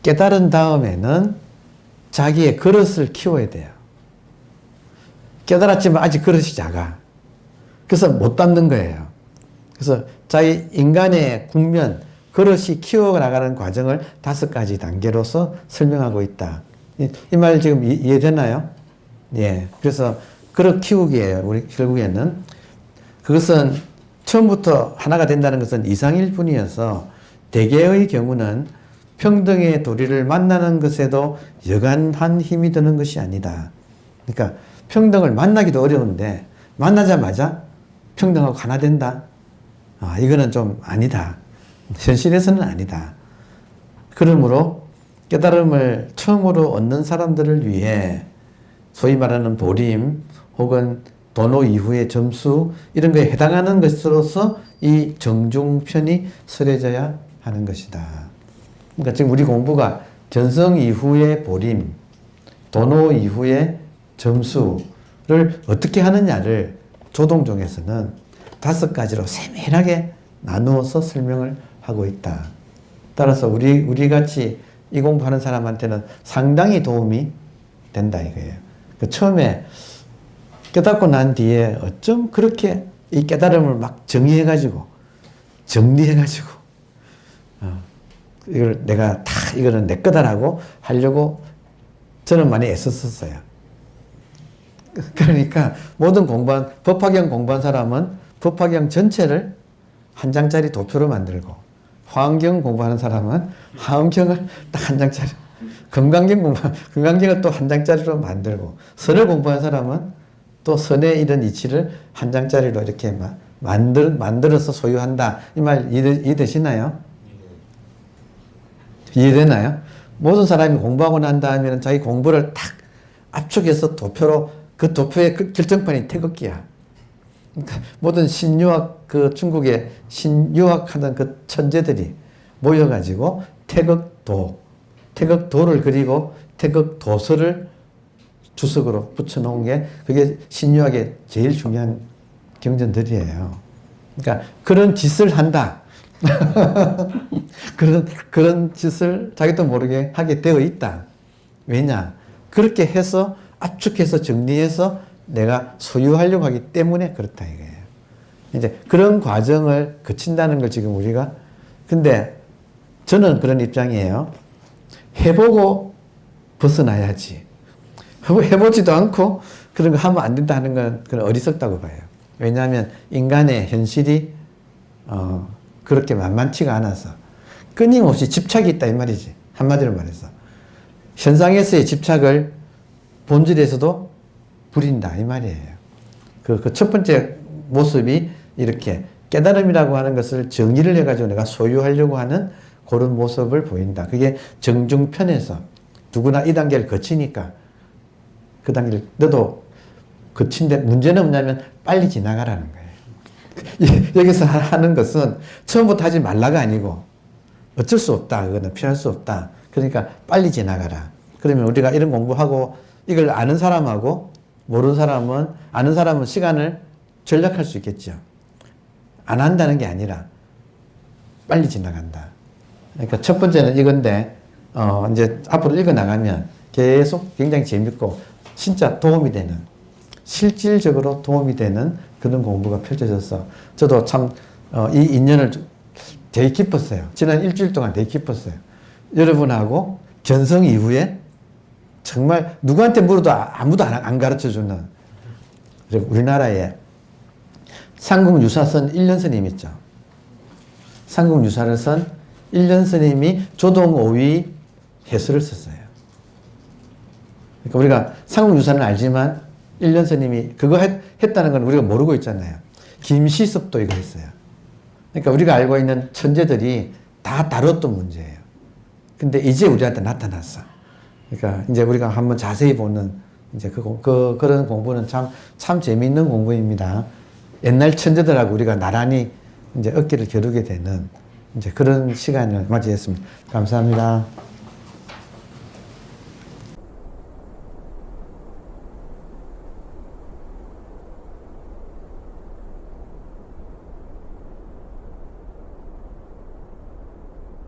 깨달은 다음에는 자기의 그릇을 키워야 돼요. 깨달았지만 아직 그릇이 작아. 그래서 못 담는 거예요. 그래서 자기 인간의 국면, 그릇이 키워나가는 과정을 5가지 단계로서 설명하고 있다. 이 말 지금 이해되나요? 예. 그래서 그릇 키우기예요. 우리 결국에는. 그것은 처음부터 하나가 된다는 것은 이상일 뿐이어서 대개의 경우는 평등의 도리를 만나는 것에도 여간한 힘이 드는 것이 아니다. 그러니까 평등을 만나기도 어려운데 만나자마자 평등하고 하나 된다. 이거는 좀 아니다. 현실에서는 아니다. 그러므로 깨달음을 처음으로 얻는 사람들을 위해 소위 말하는 보림 혹은 도노 이후의 점수 이런 거에 해당하는 것으로서 이 정중편이 설해져야 하는 것이다. 그러니까 지금 우리 공부가 전성 이후의 보림, 도노 이후의 점수 어떻게 하느냐를 조동종에서는 5가지로 세밀하게 나누어서 설명을 하고 있다. 따라서 우리 같이 이 공부하는 사람한테는 상당히 도움이 된다 이거예요. 처음에 깨닫고 난 뒤에 어쩜 그렇게 이 깨달음을 막 정리해가지고 이걸 내가 이거는 내 거다라고 하려고 저는 많이 애썼었어요. 그러니까 모든 법화경 공부한 사람은 법화경 전체를 한 장짜리 도표로 만들고, 화엄경 공부하는 사람은 화엄경을 딱 한 장짜리, 금강경을 또 한 장짜리로 만들고, 선을 공부하는 사람은 또 선의 이런 이치를 한 장짜리로 이렇게 만들어서 소유한다. 이 말 이해되시나요? 이해되나요? 모든 사람이 공부하고 난 다음에는 자기 공부를 탁 압축해서 도표로, 그 도표의 결정판이 태극기야. 그러니까 모든 신유학, 중국의 신유학하던 그 천재들이 모여가지고 태극도를 그리고 태극도서를 주석으로 붙여놓은 게 그게 신유학의 제일 중요한 경전들이에요. 그러니까 그런 짓을 한다. 그런 짓을 자기도 모르게 하게 되어 있다. 왜냐? 그렇게 해서 압축해서 정리해서 내가 소유하려고 하기 때문에 그렇다 이거예요. 이제 그런 과정을 거친다는 걸 지금 우리가, 근데 저는 그런 입장이에요. 해보고 벗어나야지. 해보지도 않고 그런 거 하면 안 된다 하는 건 그런 어리석다고 봐요. 왜냐하면 인간의 현실이 그렇게 만만치가 않아서 끊임없이 집착이 있다 이 말이지. 한마디로 말해서 현상에서의 집착을 본질에서도 부린다 이 말이에요. 그 첫 번째 모습이 이렇게 깨달음이라고 하는 것을 정의를 해가지고 내가 소유하려고 하는 그런 모습을 보인다. 그게 정중편에서 누구나 이 단계를 거치니까 그 단계를 너도 거친데 문제는 뭐냐면 빨리 지나가라는 거예요. 여기서 하는 것은 처음부터 하지 말라가 아니고 어쩔 수 없다. 그거는 피할 수 없다. 그러니까 빨리 지나가라. 그러면 우리가 이런 공부하고 이걸 아는 사람하고 모르는 사람은, 아는 사람은 시간을 절약할 수 있겠죠. 안 한다는 게 아니라 빨리 지나간다. 그러니까 첫 번째는 이건데 이제 앞으로 읽어 나가면 계속 굉장히 재밌고 진짜 도움이 되는, 실질적으로 도움이 되는 그런 공부가 펼쳐져서 저도 참 이 인연을 되게 기뻤어요. 지난 일주일 동안 되게 기뻤어요. 여러분하고 견성 이후에 정말 누구한테 물어도 아무도 안 가르쳐주는, 우리나라에 삼국유사선 1년 스님 있죠. 삼국유사를 선 1년 스님이 조동오위 해설을 썼어요. 그러니까 우리가 삼국유사는 알지만 1년 스님이 그거 했다는 건 우리가 모르고 있잖아요. 김시섭도 이거 했어요. 그러니까 우리가 알고 있는 천재들이 다 다뤘던 문제예요. 근데 이제 우리한테 나타났어. 그러니까 이제 우리가 한번 자세히 보는 이제 그런 공부는 참 재미있는 공부입니다. 옛날 천재들하고 우리가 나란히 이제 어깨를 겨루게 되는 이제 그런 시간을 맞이했습니다. 감사합니다.